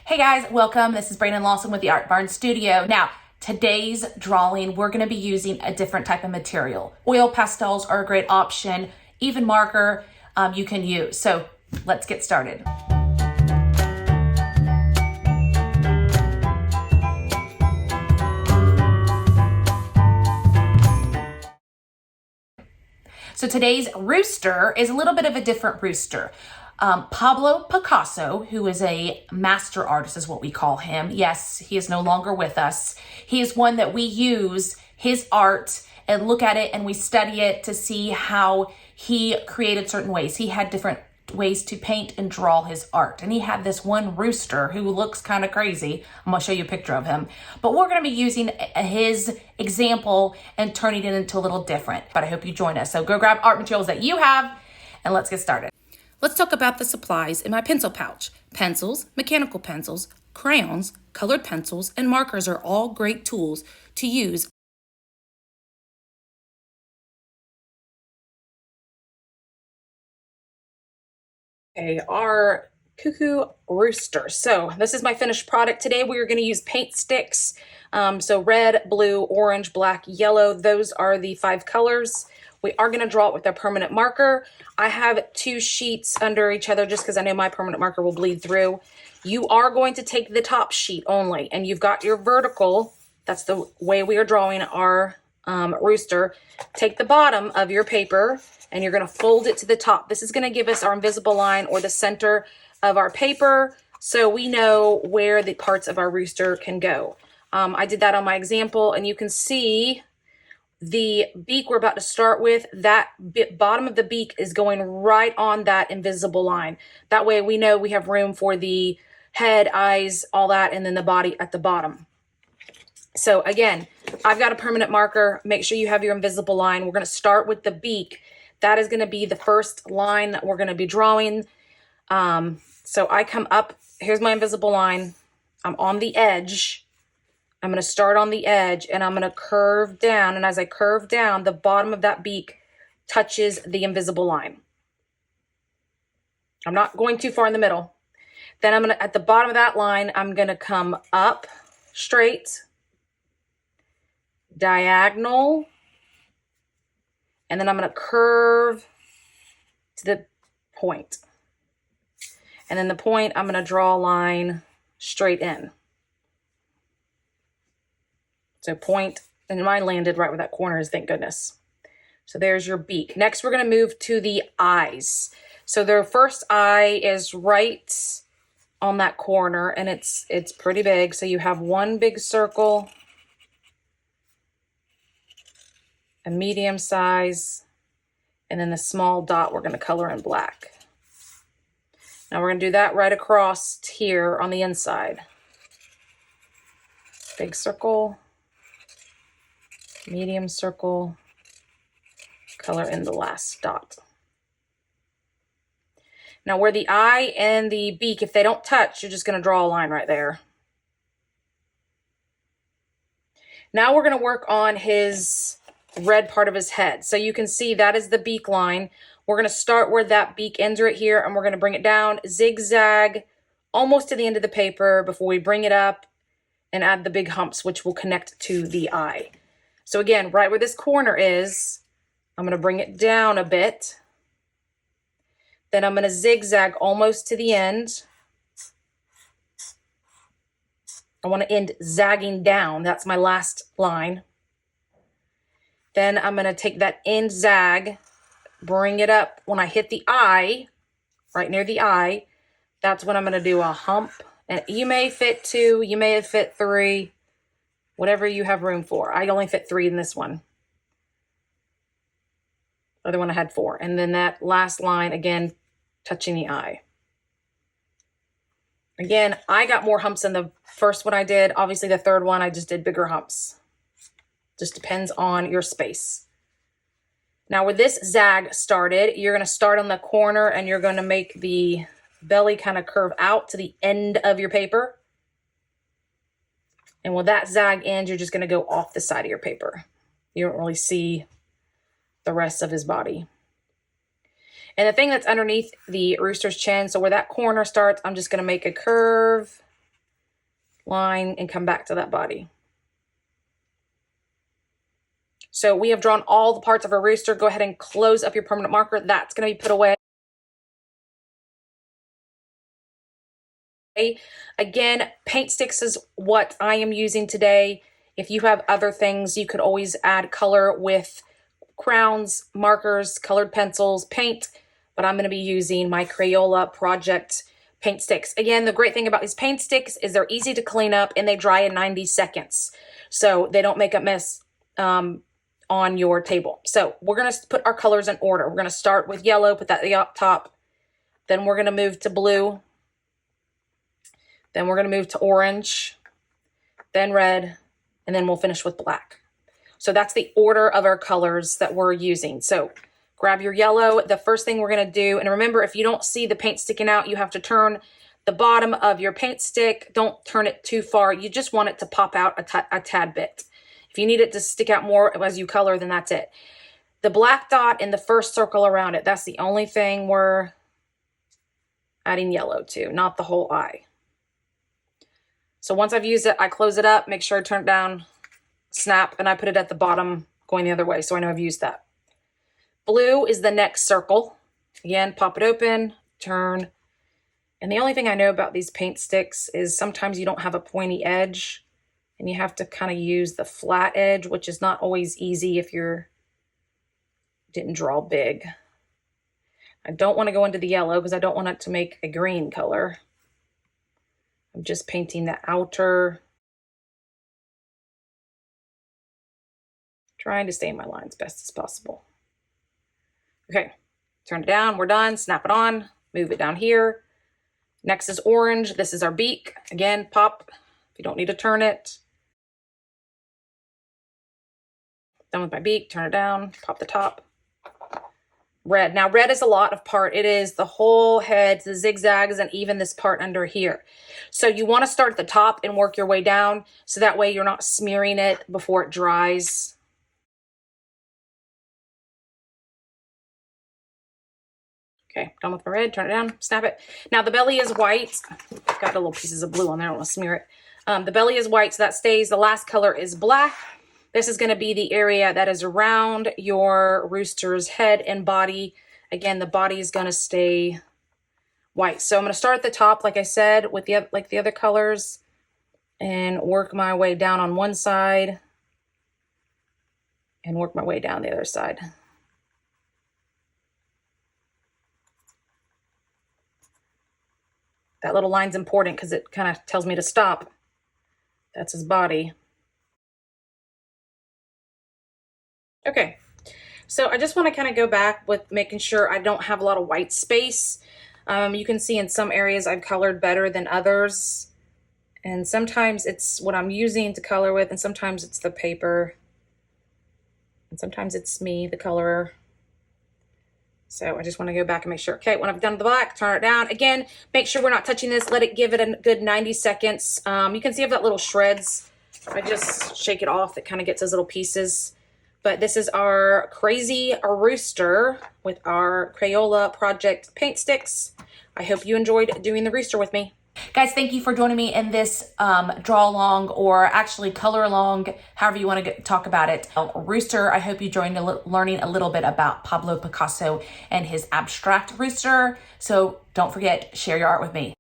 Hey guys, welcome. This is Brannan Lawson with the Art Barn Studio. Now, today's drawing, we're gonna be using a different type of material. Oil pastels are a great option, even marker you can use. So let's get started. So today's rooster is a little bit of a different rooster. Pablo Picasso, who is a master artist, is what we call him. Yes, he is no longer with us. He is one that we use his art and look at it and we study it to see how he created certain ways. He had different ways to paint and draw his art. And he had this one rooster who looks kind of crazy. I'm gonna show you a picture of him. But we're gonna be using his example and turning it into a little different. But I hope you join us. So go grab art materials that you have and let's get started. Let's talk about the supplies in my pencil pouch. Pencils, mechanical pencils, crayons, colored pencils, and markers are all great tools to use. Okay, our cuckoo rooster. So this is my finished product. Today we are going to use paint sticks. So red, blue, orange, black, yellow. Those are the 5 colors. We are going to draw it with a permanent marker. I have 2 sheets under each other just because I know my permanent marker will bleed through. You are going to take the top sheet only, and you've got your vertical. That's the way we are drawing our rooster. Take the bottom of your paper and you're going to fold it to the top. This is going to give us our invisible line or the center of our paper so we know where the parts of our rooster can go. I did that on my example, and you can see the beak we're about to start with, that bottom of the beak is going right on that invisible line. That way we know we have room for the head, eyes, all that, and then the body at the bottom. So again, I've got a permanent marker. Make sure you have your invisible line. We're going to start with the beak. That is going to be the first line that we're going to be drawing. So I come up, here's my invisible line. I'm on the edge. I'm going to start on the edge and I'm going to curve down. And as I curve down, the bottom of that beak touches the invisible line. I'm not going too far in the middle. Then I'm going to, at the bottom of that line, I'm going to come up straight, diagonal, and then I'm going to curve to the point. And then the point, I'm going to draw a line straight in. So point, and mine landed right where that corner is, thank goodness. So there's your beak. Next, we're going to move to the eyes. So their first eye is right on that corner, and it's pretty big. So you have one big circle, a medium size, and then the small dot we're going to color in black. Now we're going to do that right across here on the inside. Big circle, medium circle, color in the last dot. Now where the eye and the beak, if they don't touch, you're just going to draw a line right there. Now we're going to work on his red part of his head. So you can see that is the beak line. We're going to start where that beak ends right here, and we're going to bring it down, zigzag, almost to the end of the paper before we bring it up and add the big humps, which will connect to the eye. So again, right where this corner is, I'm going to bring it down a bit. Then I'm going to zigzag almost to the end. I want to end zagging down. That's my last line. Then I'm going to take that end zag, bring it up. When I hit the eye, right near the eye, that's when I'm going to do a hump. And you may fit 2, you may fit 3. Whatever you have room for. I only fit 3 in this one. The other one I had 4. And then that last line, again, touching the eye. Again, I got more humps than the first one I did. Obviously, the third one, I just did bigger humps. Just depends on your space. Now, where this zag started, you're going to start on the corner and you're going to make the belly kind of curve out to the end of your paper. And when that zag ends, you're just going to go off the side of your paper. You don't really see the rest of his body. And the thing that's underneath the rooster's chin, so where that corner starts, I'm just going to make a curve line, and come back to that body. So we have drawn all the parts of our rooster. Go ahead and close up your permanent marker. That's going to be put away. Again, paint sticks is what I am using today. If you have other things, you could always add color with crowns, markers, colored pencils, paint, but I'm going to be using my Crayola Project paint sticks. Again, the great thing about these paint sticks is they're easy to clean up and they dry in 90 seconds. So they don't make a mess on your table. So we're going to put our colors in order. We're going to start with yellow, put that up top. Then we're going to move to blue. Then we're going to move to orange, then red, and then we'll finish with black. So that's the order of our colors that we're using. So grab your yellow. The first thing we're going to do, and remember, if you don't see the paint sticking out, you have to turn the bottom of your paint stick. Don't turn it too far. You just want it to pop out a tad bit. If you need it to stick out more as you color, then that's it. The black dot in the first circle around it, that's the only thing we're adding yellow to, not the whole eye. So once I've used it, I close it up, make sure I turn it down, snap, and I put it at the bottom going the other way, so I know I've used that. Blue is the next circle. Again, pop it open, turn. And the only thing I know about these paint sticks is sometimes you don't have a pointy edge, and you have to kind of use the flat edge, which is not always easy if you didn't draw big. I don't want to go into the yellow because I don't want it to make a green color. I'm just painting the outer, trying to stay in my line as best as possible. Okay, turn it down, we're done, snap it on, move it down here. Next is orange, this is our beak. Again, pop, if you don't need to turn it. Done with my beak, turn it down, pop the top. Red. Now red is a lot of part. It is the whole head, the zigzags, and even this part under here. So you want to start at the top and work your way down, so that way you're not smearing it before it dries. Okay, done with my red, turn it down, snap it. Now the belly is white. I've got little pieces of blue on there, I don't want to smear it. The belly is white, so that stays. The last color is black. This is going to be the area that is around your rooster's head and body. Again, the body is going to stay white. So I'm going to start at the top, like I said, with the other colors, and work my way down on one side and work my way down the other side. That little line's important because it kind of tells me to stop. That's his body. Okay, so I just want to kind of go back with making sure I don't have a lot of white space. You can see in some areas I've colored better than others. And sometimes it's what I'm using to color with, and sometimes it's the paper. And sometimes it's me, the colorer. So I just want to go back and make sure. Okay, when I've done the black, turn it down. Again, make sure we're not touching this. Let it give it a good 90 seconds. You can see I've got little shreds. I just shake it off. It kind of gets those little pieces. But this is our crazy rooster with our Crayola Project paint sticks. I hope you enjoyed doing the rooster with me. Guys, thank you for joining me in this draw along, or actually color along, however you want to talk about it. Rooster, I hope you joined learning a little bit about Pablo Picasso and his abstract rooster. So don't forget, share your art with me.